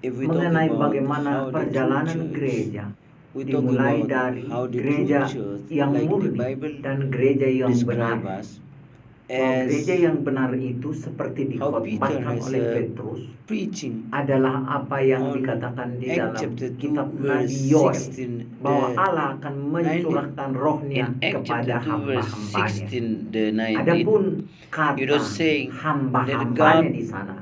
If we talk mengenai about bagaimana how the true perjalanan church, gereja, we talk dimulai about dari how the true gereja church, yang like the murni Bible dan gereja yang benar. describe us, Bahwa gereja as yang benar itu seperti how Peter dikhotbahkan has oleh Petrus preaching adalah apa yang on dikatakan di Acts dalam chapter 2 kitab verse Nabi Yoel, 16, bahwa the Allah akan mencurahkan rohnya in Acts kepada chapter 2 verse hamba-hambanya. 16 the 19, Adapun it kata was saying that hamba-hambanya God di sana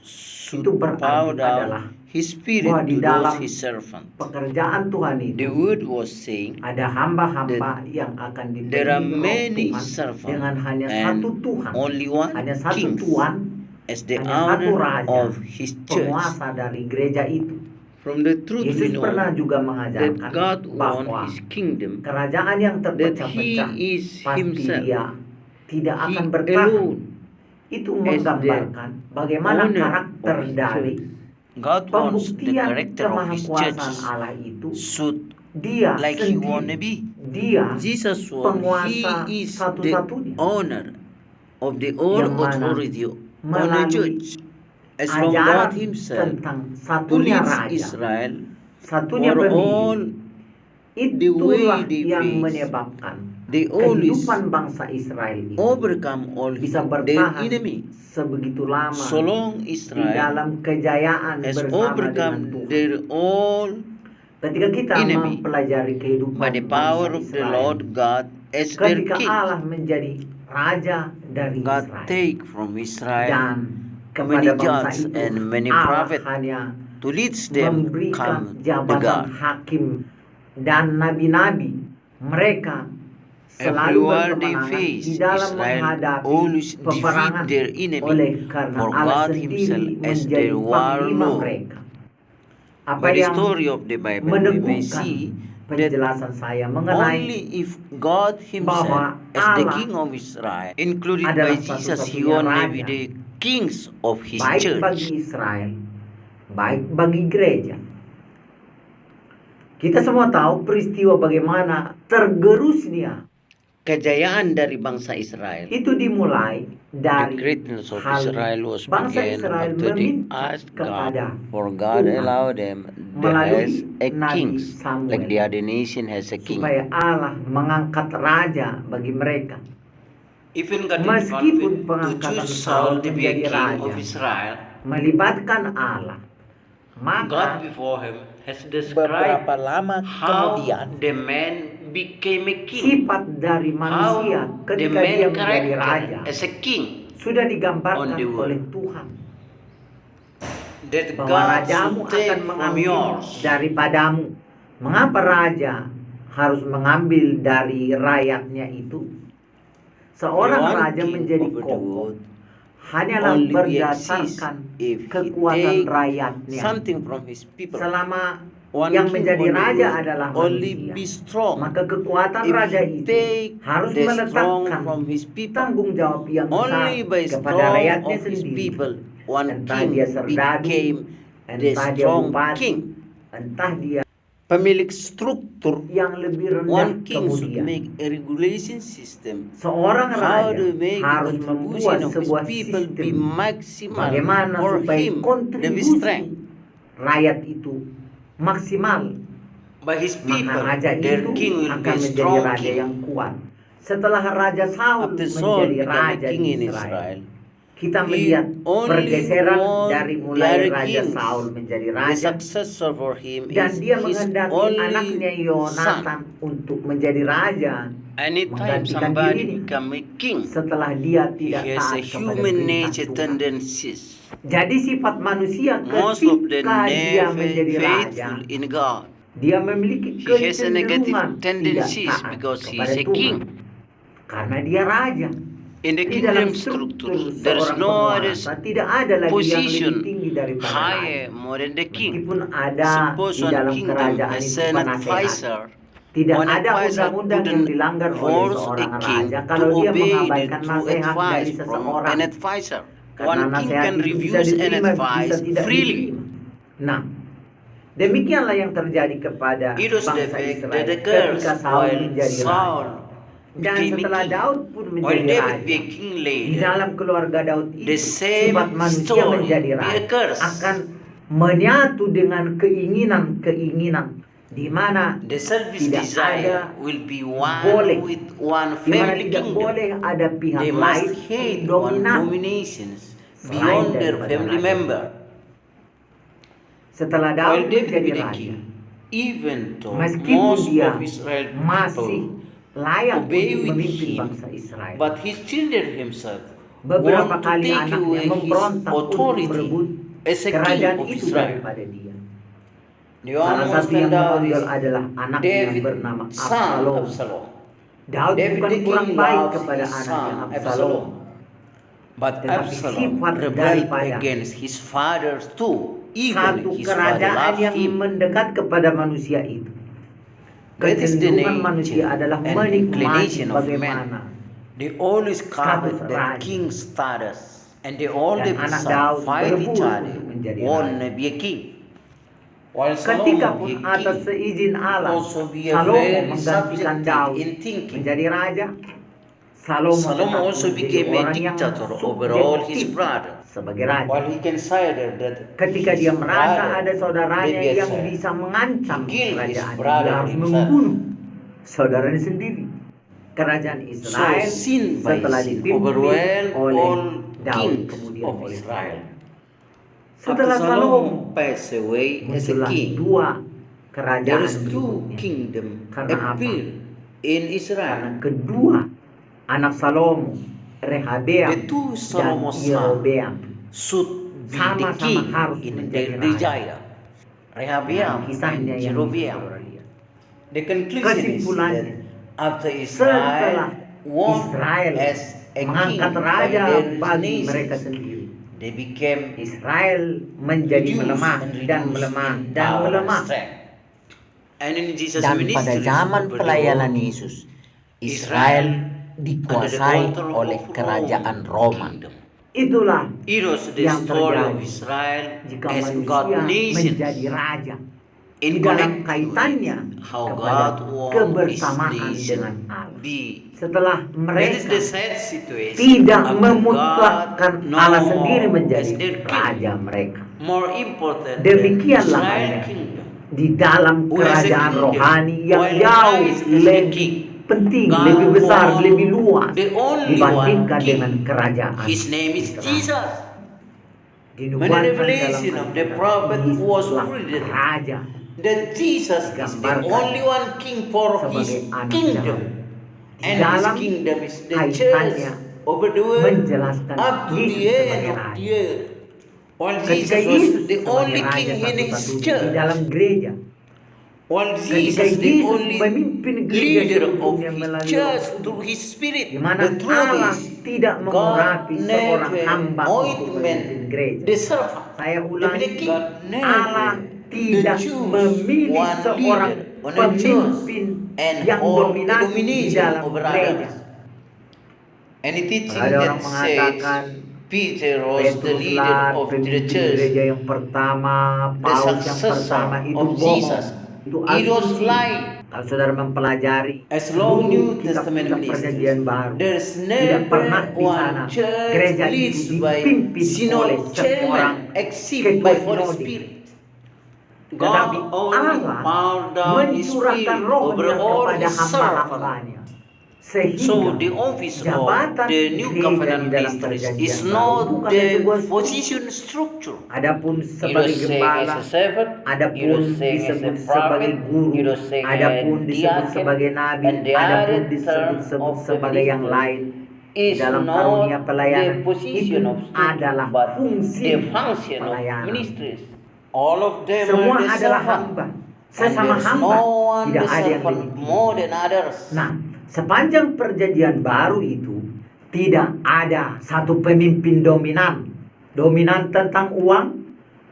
should itu pour berarti down adalah His Spirit bahwa di to those dalam His servants. pekerjaan Tuhan The itu word was saying ada hamba-hamba yang akan there are dipenuhi roh many Tuhan servants dengan hanya and satu Tuhan, only one hanya satu king Tuhan, as the hanya satu owner raja, of His church. penguasa dari gereja itu. From the truth we Yesus know pernah juga that mengajarkan God won bahwa His kingdom, kerajaan yang that terpecah-pecah He is pasti Himself, dia tidak He akan bertahan. alone Itu as the menggambarkan bagaimana owner karakter of His dari church. God wants the pembuktian character of His church kemahakuasaan Allah itu should dia like He wanna sendiri. be. Dia Jesus was, penguasa He is the satu-satunya owner of the all yang mana authority on the melalui church. As long God ajaran Himself tentang who satunya leads raja, Israel satunya for all pemimpin, the way itulah they yang face, menyebabkan they always kehidupan bangsa Israel itu overcome all bisa their bertahan enemy. sebegitu lama So long di Israel dalam kejayaan has bersama dengan overcome Tuhan. their all Ketika kita enemy mempelajari kehidupan by the bangsa power of the Israel, Lord God as their ketika king. Allah menjadi raja dari God Israel take from Israel dan many kepada bangsa judges itu and many Allah prophets hanya to lead them memberikan come to jabatan God. hakim dan nabi-nabi. Mereka selalu Everywhere they berkemenangan face, di dalam Israel menghadapi always defeat peperangan their enemy, oleh karena for Allah God sendiri Himself as menjadi their panglima warlord. mereka. Apa By the yang story of the Bible, we may meneguhkan see that penjelasan saya mengenai only if God Himself, bahwa as the Allah King of Israel, included adalah by Jesus, He satu-satunya only be raja, the kings of His baik church. bagi Israel, baik bagi gereja. Kita semua tahu peristiwa bagaimana tergerusnya Kejayaan dari bangsa Israel. itu dimulai The dari greatness of hal Israel was bangsa began Israel after they meminta asked God, kepada for God Tuhan allowed them to melalui has a Nabi kings, Samuel, like the other nation has a king. supaya Allah mengangkat raja bagi mereka. Even God Meskipun to pengangkatan choose Saul Saul to be a menjadi king raja of Israel, melibatkan Allah, God maka before him has Beberapa described lama how kemudian, the man became a king, sifat dari manusia how the ketika dia man menjadi raja character as a king, sudah on digambarkan the world. oleh Tuhan, that bahwa God rajamu should take akan from mengambil yours. daripadamu. Mengapa raja harus mengambil dari rakyatnya itu? The Seorang one raja king menjadi over the kokoh world hanyalah only exists berdasarkan if he kekuatan take rakyatnya. something from his people. Selama One yang king menjadi on the raja world adalah only manusia, be strong maka kekuatan if raja he itu take harus the strong meletakkan from his people. tanggung jawab yang besar Only by kepada strong rakyatnya of his sendiri. people, one Entah king dia serdadu, became the entah dia strong bupati, king. entah dia Pemilik struktur, yang lebih rendah. one king should Kemudian make a regulation system seorang how raja to make the harus contribution membuat of his sebuah people be sistem maximal bagaimana for supaya him, the kontribusi strength. rakyat itu maksimal. By his Maka people, raja their itu king will be akan a menjadi strong raja king. yang kuat. Setelah Raja Saul After Saul menjadi became a raja king di in Israel, Israel, kita he melihat only pergeseran want dari the mulai other Raja kings. Saul menjadi The raja, successor for him dan is dia his menghendaki anaknya only Yonatan son. untuk menjadi raja, Anytime menggantikan somebody dirinya become a king, setelah dia he tidak has a taat kepada human perintah nature Tuhan. tendencies. Jadi sifat manusia Most of the ketika dia never menjadi raja, faithful in God, dia memiliki he has a negative kecenderungan tidak tendencies taat because he kepada is a Tuhan, king. karena dia raja. In the Di dalam kingdom structure, struktur there is seorang no other penguasa tidak ada lagi yang lebih position tinggi daripada raja. higher more than the king. Meskipun ada Suppose di one dalam kingdom kerajaan has itu an penasehat, advisor. tidak One ada advisor undang-undang yang couldn't dilanggar oleh force seorang a king raja to kalau dia obey the mengabaikan true nasihat dari advice from seseorang, an advisor. karena One king nasihat can itu bisa refuse an diterima, bisa advice tidak freely. diterima. Nah, demikianlah yang terjadi kepada It was the bangsa fact Israel that the curse ketika Saul while menjadi Saul raja. Dan became a setelah king, Daud pun while menjadi David raja, became king di later, dalam keluarga Daud the itu same sifat manusia story menjadi be a raja curse. akan menyatu dengan keinginan-keinginan di mana The selfish tidak desire ada will be boleh, one with one di mana family tidak boleh kingdom. ada pihak They lain must yang hate one dominan dominations selain beyond their daripada family raja. member. Setelah While Daud David menjadi be the raja, king, even though meskipun most dia of Israel masih people layak obey untuk with memimpin him, bangsa Israel, but his children himself beberapa want to kali take anaknya away his memberontak untuk authority merebut as a king kerajaan of itu Israel. daripada dia. The Salah one who satu yang stand out is menonjol adalah anaknya yang David, bernama son Absalom. Absalom. Daud David bukan the kurang king baik loves kepada his anaknya son Absalom, Absalom, but tetapi Absalom sifat rebelled daripada against his father too. Even satu his father kerajaan loved yang him. mendekat kepada manusia itu. That is the Kecenderungan manusia nature adalah and menikmati inclination of bagaimana. man. They always covet Status that raja. king's status, and they all Dan anak Daud fight each berebut other, untuk menjadi wanna raja. be a king. While Ketika Solomon pun be a atas king, seizin Allah, also be a Salomo very menggantikan subjective Daud in thinking. menjadi raja. Salomo Salomo tetap also menjadi became a orang yang dictator over all his subjektif brothers. sebagai raja. While he considered that Ketika his dia merasa brother ada saudaranya may be a yang threat, bisa mengancam he killed his kerajaan, brother dia harus himself. membunuh saudaranya sendiri. Kerajaan So Israel sin by setelah sin dipimpin overwhelmed oleh all Daud kings kemudian of oleh Israel. Setelah After Salomo Solomon passed away as a muncullah king, dua there kerajaan is two berikutnya. kingdom Karena apa? appear in Karena Israel. kedua anak Salomo, Rehabeam The two dan Solomo sons Yerobeam, should be the sama-sama king harus in menjadi their raja. desire. Rehabeam and Kisahnya yang Jerobeam. saudara lihat. The conclusion is Kesimpulannya, that after setelah Israel won Israel as a king mengangkat by raja their bagi mereka nations, sendiri, they became Israel menjadi reduced melemah and dan reduced melemah in dan power and melemah. strength. And in Jesus' Dan pada ministry zaman over the pelayanan world, Yesus, Israel dikuasai oleh kerajaan Roma. Itulah It was the yang story of terjadi Israel jika as manusia God nation menjadi raja in di dalam connecting kaitannya with how kepada God wants His kebersamaan dengan nation Allah. be. Setelah That is mereka the sad situation. tidak After memutlakkan God no Allah sendiri more menjadi as their king, raja mereka. more important Demikianlah than Israel halnya kingdom. di dalam Who has a kerajaan kingdom, rohani yang while jauh Christ is the lebih king. penting, God lebih besar, wants lebih luas the only dibandingkan one king. dengan kerajaan His name is Israel. Jesus. Dinubuatkan Many dalam revelation of the Alkitab, prophet was Yesuslah written raja that Jesus is the Digambarkan only one king for his sebagai anak kingdom. Daud. Di And his dalam kingdom is the church kaitannya over the world menjelaskan up to Yesus the end sebagai of raja. the earth. While Ketika Jesus was Yesus the sebagai only raja king in his satu-satunya di church. dalam gereja, While ketika Jesus the Yesus only memimpin gereja leader of seutuhnya his melalui church Roh through his spirit. di mana The truth Allah is tidak God mengurapi seorang never hamba untuk memimpin ointment gereja. the servant. Saya To be ulangi, the king. God Allah never tidak choose memilih one seorang leader on a church pemimpin and yang hold the dominan di domination dalam over gereja. others. Any teaching Ada that orang mengatakan says Peter was the leader Petruslah of the pemimpin church, gereja yang pertama, the Paulus yang successor pertama, itu of bohong. Jesus. Itu It was asumsi. lying. Kalau saudara mempelajari As long New seluruh Testament kitab-kitab perjanjian ministries, baru, there's tidak pernah never di sana one church gereja leads itu by dipimpin oleh synod seorang chairman except ketua by Holy sinode. Spirit. Tetapi God only Allah poured down His mencurahkan Spirit over rohnya all kepada His servants. hamba-hambanya. So Sehingga the office of jabatan the New gereja Covenant di dalam ministries perjanjian is baru not bukan the sebuah position structure. Adapun You sebagai don't say gembala, as a servant, you adapun don't say as a disebut sebagai prophet, guru, you don't say adapun as disebut deacon, sebagai nabi, and the adapun other term disebut-sebut of the sebagai yang ministry lain di is dalam not karunia the pelayanan itu position of adalah but fungsi the function of pelayanan. ministries. All of them Semua are the adalah servant. hamba, And sesama there's hamba, no one tidak the ada yang servant lebih. more than others. Nah, sepanjang perjanjian baru itu tidak ada satu pemimpin dominan. Dominan tentang uang,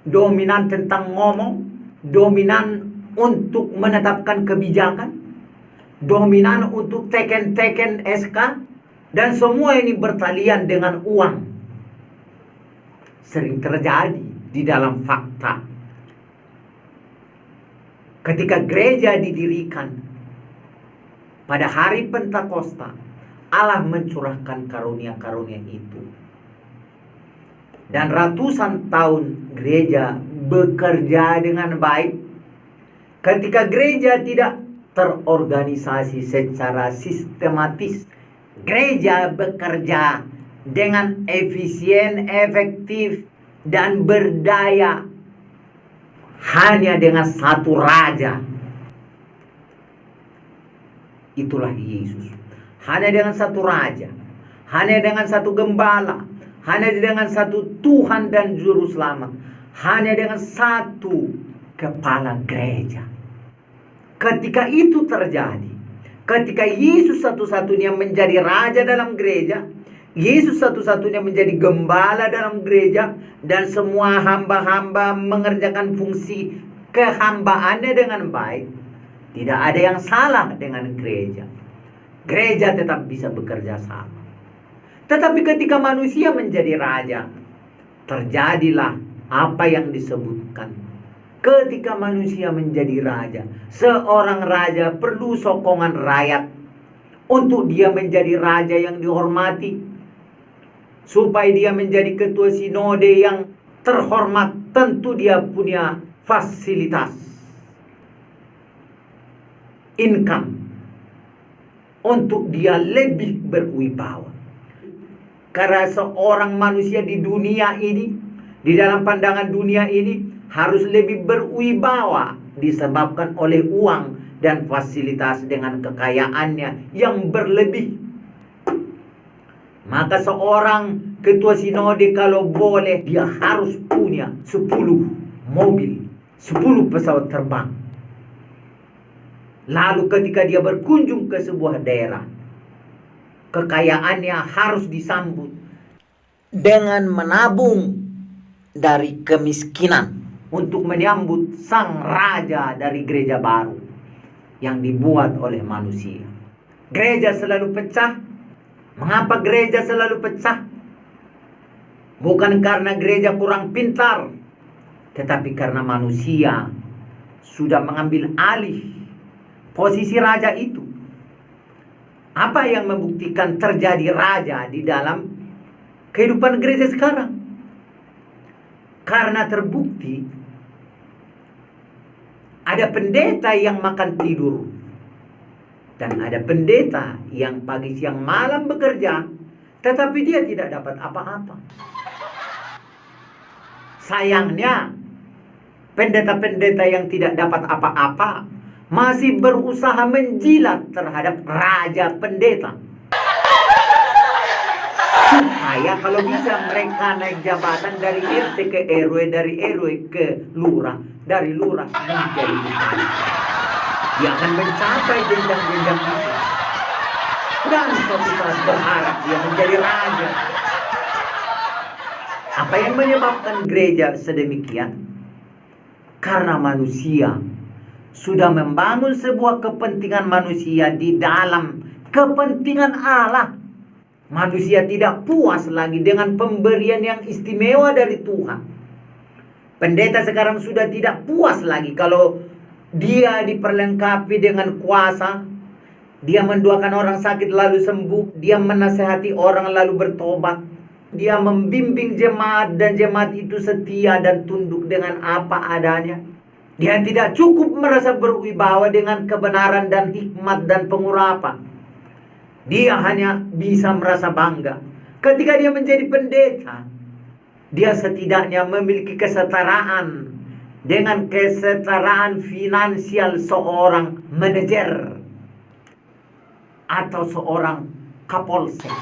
dominan tentang ngomong, dominan untuk menetapkan kebijakan, dominan untuk teken-teken SK, dan semua ini bertalian dengan uang. Sering terjadi di dalam fakta. Ketika gereja didirikan pada hari Pentakosta, Allah mencurahkan karunia-karunia itu. Dan ratusan tahun gereja bekerja dengan baik, ketika gereja tidak terorganisasi secara sistematis, gereja bekerja dengan efisien, efektif, dan berdaya hanya dengan satu raja. Itulah Yesus. Hanya dengan satu raja, hanya dengan satu gembala, hanya dengan satu Tuhan dan Juru Selamat, hanya dengan satu kepala gereja. Ketika itu terjadi, ketika Yesus satu-satunya menjadi raja dalam gereja, Yesus satu-satunya menjadi gembala dalam gereja, dan semua hamba-hamba mengerjakan fungsi kehambaannya dengan baik, tidak ada yang salah dengan gereja. Gereja tetap bisa bekerja sama. Tetapi ketika manusia menjadi raja, terjadilah apa yang disebutkan. Ketika manusia menjadi raja, seorang raja perlu sokongan rakyat untuk dia menjadi raja yang dihormati. Supaya dia menjadi ketua sinode yang terhormat, tentu dia punya fasilitas, income, untuk dia lebih berwibawa. Karena seorang manusia di dunia ini, di dalam pandangan dunia ini, harus lebih berwibawa disebabkan oleh uang dan fasilitas dengan kekayaannya yang berlebih. Maka seorang ketua sinode kalau boleh, dia harus punya 10 mobil, 10 pesawat terbang. Lalu ketika dia berkunjung ke sebuah daerah, kekayaannya harus disambut dengan menabung dari kemiskinan untuk menyambut sang raja dari gereja baru yang dibuat oleh manusia. Gereja selalu pecah. Mengapa gereja selalu pecah? Bukan karena gereja kurang pintar, tetapi karena manusia sudah mengambil alih posisi raja itu. Apa yang membuktikan terjadi raja di dalam kehidupan gereja sekarang? Karena terbukti ada pendeta yang makan tidur, dan ada pendeta yang pagi siang malam bekerja, tetapi dia tidak dapat apa-apa. Sayangnya, pendeta-pendeta yang tidak dapat apa-apa masih berusaha menjilat terhadap raja pendeta, supaya kalau bisa mereka naik jabatan dari RT ke RW, dari RW ke lurah, dari lurah menjadi bupati. Dia akan mencapai jenjang-jenjang itu, dan suatu saat berharap dia menjadi raja. Apa yang menyebabkan gereja sedemikian? Karena manusia sudah membangun sebuah kepentingan manusia di dalam kepentingan Allah. Manusia tidak puas lagi dengan pemberian yang istimewa dari Tuhan. Pendeta sekarang sudah tidak puas lagi kalau dia diperlengkapi dengan kuasa. Dia mendoakan orang sakit lalu sembuh. Dia menasehati orang lalu bertobat. Dia membimbing jemaat dan jemaat itu setia dan tunduk dengan apa adanya. Dia tidak cukup merasa berwibawa dengan kebenaran dan hikmat dan pengurapan. Dia hanya bisa merasa bangga ketika dia menjadi pendeta. Dia setidaknya memiliki kesetaraan dengan kesetaraan finansial seorang manajer atau seorang kapolsek.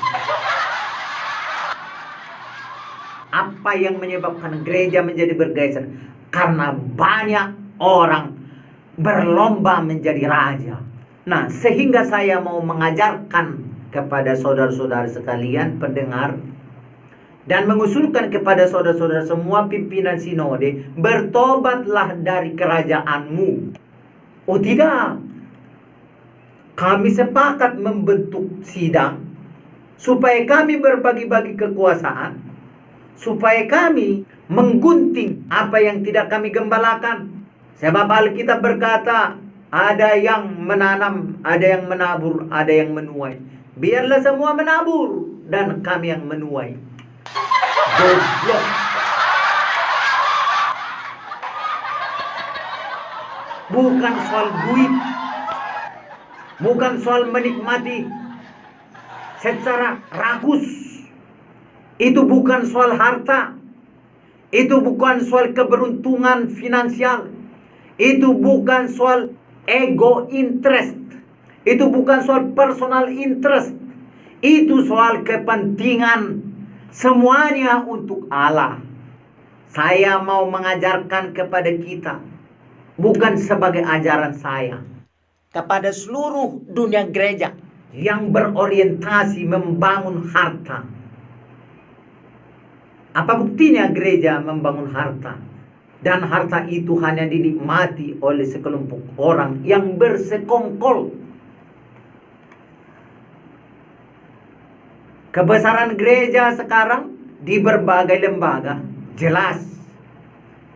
Apa yang menyebabkan gereja menjadi bergeser? Karena banyak orang berlomba menjadi raja. Nah, sehingga saya mau mengajarkan kepada saudara-saudara sekalian pendengar, dan mengusulkan kepada saudara-saudara semua pimpinan sinode, bertobatlah dari kerajaanmu. Oh tidak, kami sepakat membentuk sidang supaya kami berbagi-bagi kekuasaan, supaya kami menggunting apa yang tidak kami gembalakan. Sebab Alkitab berkata, ada yang menanam, ada yang menabur, ada yang menuai. Biarlah semua menabur dan kami yang menuai. Goblok. bukan soal duit, bukan soal menikmati secara rakus. Itu bukan soal harta, itu bukan soal keberuntungan finansial, itu bukan soal ego interest, itu bukan soal personal interest, itu soal kepentingan. Semuanya untuk Allah. Saya mau mengajarkan kepada kita, bukan sebagai ajaran saya, kepada seluruh dunia gereja yang berorientasi membangun harta. Apa buktinya gereja membangun harta? Dan harta itu hanya dinikmati oleh sekelompok orang yang bersekongkol. Kebesaran gereja sekarang di berbagai lembaga jelas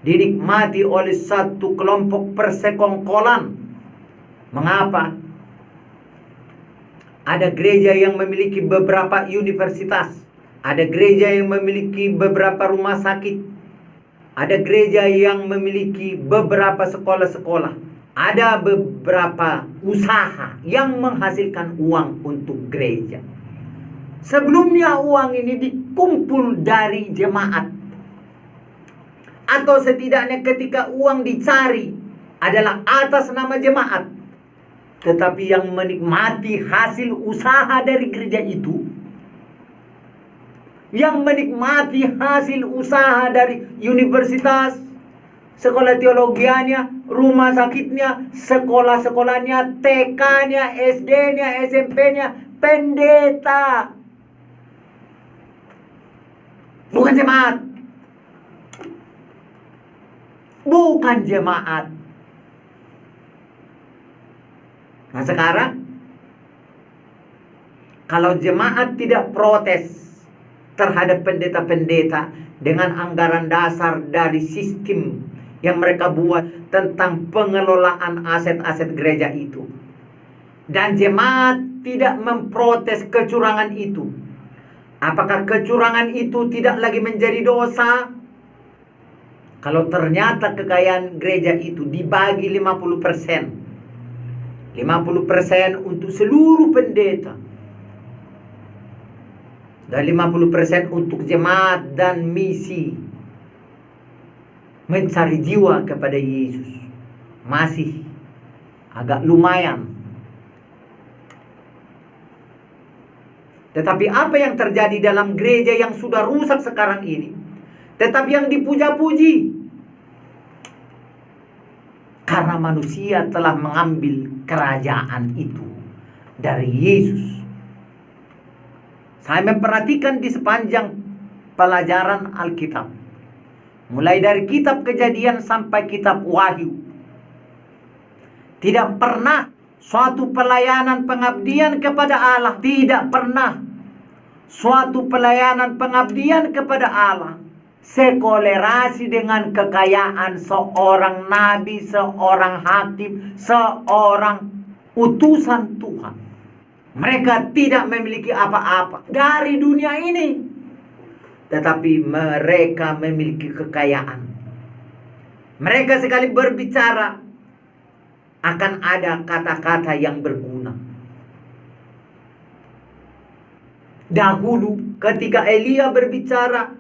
dinikmati oleh satu kelompok persekongkolan. Mengapa? Ada gereja yang memiliki beberapa universitas, ada gereja yang memiliki beberapa rumah sakit, ada gereja yang memiliki beberapa sekolah-sekolah, ada beberapa usaha yang menghasilkan uang untuk gereja. Sebelumnya uang ini dikumpul dari jemaat, atau setidaknya ketika uang dicari adalah atas nama jemaat. Tetapi yang menikmati hasil usaha dari gereja itu, yang menikmati hasil usaha dari universitas, sekolah teologianya, rumah sakitnya, sekolah-sekolahnya, TK-nya, SD-nya, SMP-nya, pendeta, bukan jemaat. Bukan jemaat. Nah sekarang, kalau jemaat tidak protes terhadap pendeta-pendeta dengan anggaran dasar dari sistem yang mereka buat tentang pengelolaan aset-aset gereja itu, dan jemaat tidak memprotes kecurangan itu, apakah kecurangan itu tidak lagi menjadi dosa? Kalau ternyata kekayaan gereja itu dibagi 50%, 50% untuk seluruh pendeta, dan 50% untuk jemaat dan misi mencari jiwa kepada Yesus, masih agak lumayan. Tetapi apa yang terjadi dalam gereja yang sudah rusak sekarang ini, tetapi yang dipuja-puji? Karena manusia telah mengambil kerajaan itu dari Yesus. Saya memperhatikan di sepanjang pelajaran Alkitab, mulai dari kitab Kejadian sampai kitab Wahyu, tidak pernah suatu pelayanan pengabdian kepada Allah, tidak pernah suatu pelayanan pengabdian kepada Allah sekolerasi dengan kekayaan seorang nabi, seorang hakim, seorang utusan Tuhan. Mereka tidak memiliki apa-apa dari dunia ini, tetapi mereka memiliki kekayaan. Mereka sekali berbicara akan ada kata-kata yang berguna. Dahulu ketika Elia berbicara,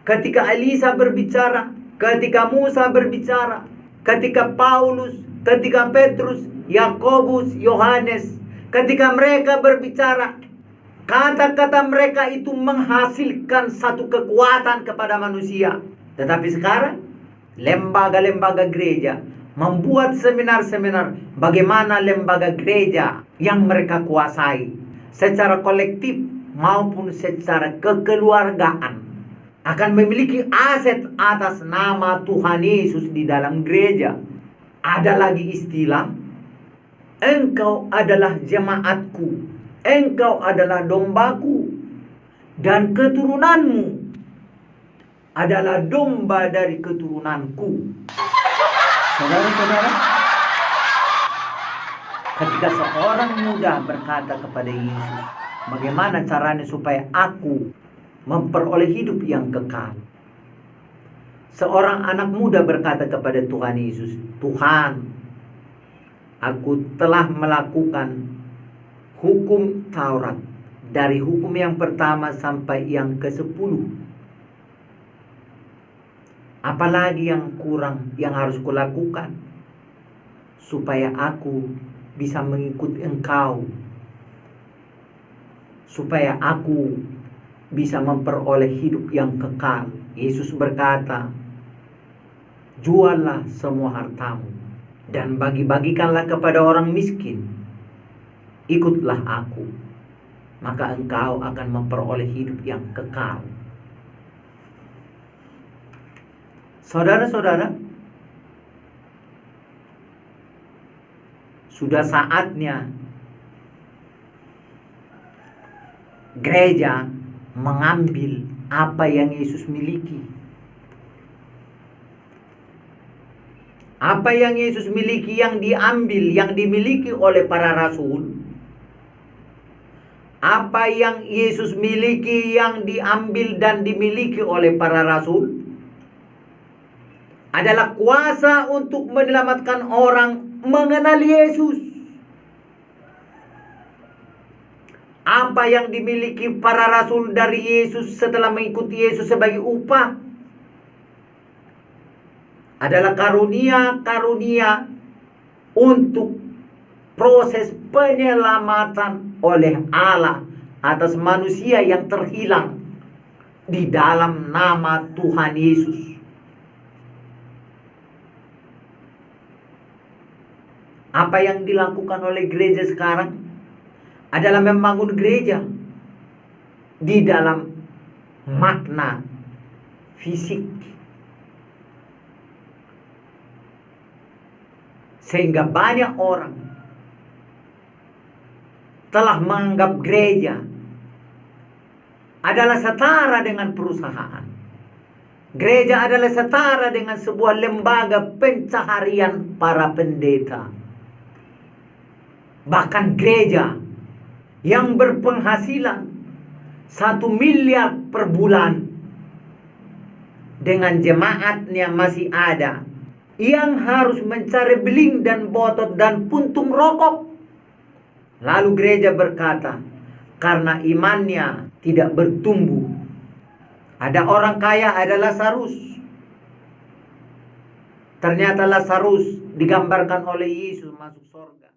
ketika Elisa berbicara, ketika Musa berbicara, ketika Paulus, ketika Petrus, Yakobus, Yohanes, ketika mereka berbicara, kata-kata mereka itu menghasilkan satu kekuatan kepada manusia. Tetapi sekarang lembaga-lembaga gereja membuat seminar-seminar bagaimana lembaga gereja yang mereka kuasai secara kolektif maupun secara kekeluargaan akan memiliki aset atas nama Tuhan Yesus di dalam gereja. Ada lagi istilah, engkau adalah jemaatku, engkau adalah dombaku, dan keturunanmu adalah domba dari keturunanku. Saudara-saudara, ketika seorang muda berkata kepada Yesus, bagaimana caranya supaya aku memperoleh hidup yang kekal? Seorang anak muda berkata kepada Tuhan Yesus, Tuhan, Aku telah melakukan hukum Taurat dari hukum yang pertama sampai yang ke-10. Apalagi yang kurang yang harus kulakukan supaya aku bisa mengikuti Engkau, supaya aku bisa memperoleh hidup yang kekal. Yesus berkata, juallah semua hartamu dan bagi-bagikanlah kepada orang miskin. Ikutlah aku, maka engkau akan memperoleh hidup yang kekal. Saudara-saudara, sudah saatnya gereja mengambil apa yang Yesus miliki. Apa yang Yesus miliki yang diambil, yang dimiliki oleh para rasul. Apa yang Yesus miliki yang diambil dan dimiliki oleh para rasul adalah kuasa untuk menyelamatkan orang mengenal Yesus. Apa yang dimiliki para rasul dari Yesus setelah mengikuti Yesus sebagai upah adalah karunia-karunia untuk proses penyelamatan oleh Allah atas manusia yang terhilang di dalam nama Tuhan Yesus. Apa yang dilakukan oleh gereja sekarang adalah membangun gereja di dalam makna fisik, sehingga banyak orang telah menganggap gereja adalah setara dengan perusahaan. Gereja adalah setara dengan sebuah lembaga pencaharian para pendeta. Bahkan gereja yang berpenghasilan 1 miliar per bulan, dengan jemaatnya masih ada yang harus mencari beling dan botot dan puntung rokok. Lalu gereja berkata, karena imannya tidak bertumbuh. Ada orang kaya, ada Lazarus. Ternyata Lazarus digambarkan oleh Yesus masuk surga.